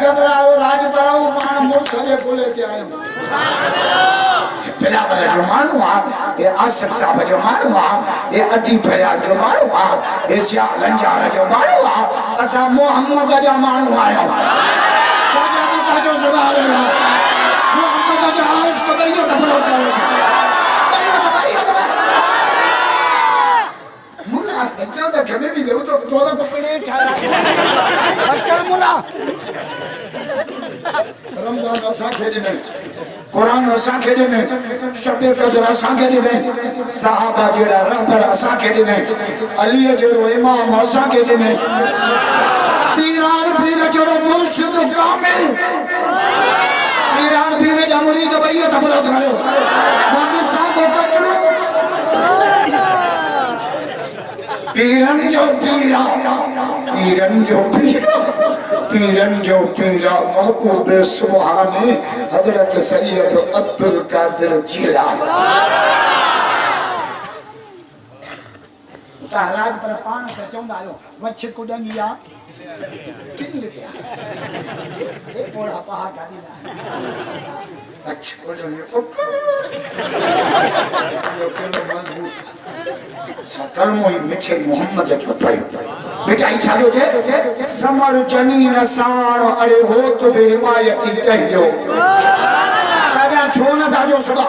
घबराओ राज कराओ पाण मुर्सले को लेके आयो पिला वाला जो मानू आ ये आसिफ साहब जो मानू आ ये अदी फरियाद जो मानू आ ये सिया लंजारा जो मानू आ असा मोहम्मद का जो मानू आयो राजा माता जो सुभान अल्लाह मोहम्मद जो आस को भैया तफलो करो भैया मुला बच्चा तो घमे भी लो तो तोला को पड़े ठहरा बस कर मुला रमजान असा खेले में कुरान असा खेले में शबे कदर असा खेले में सहाबा जेड़ा रहबर असा खेले में अली जेड़ो इमाम असा खेले में पीरान पीर जेड़ो मुर्शिद कामिल पीरान पीर जा मुरीद भैया तबला करो बाकी साथ कचड़ो पीरन जो पीरा पीरन जो पीरा पीरन जो पीरा महबूब सुभाने हजरत सैयद अब्दुल कादिर जिलानी ताराज पर पान से चौंदा आयो वछ कुडंगिया किन लिया ए पोड़ा पहा गादी ना अच्छा कुडंगिया यो केलो मजबूत सकलमो मिठे मोहम्मद के पढ़े बेटा इच्छा जो जे समर जनी नसाण अरे हो तो बे हिमायती कहियो राजा छोन दाजो सदा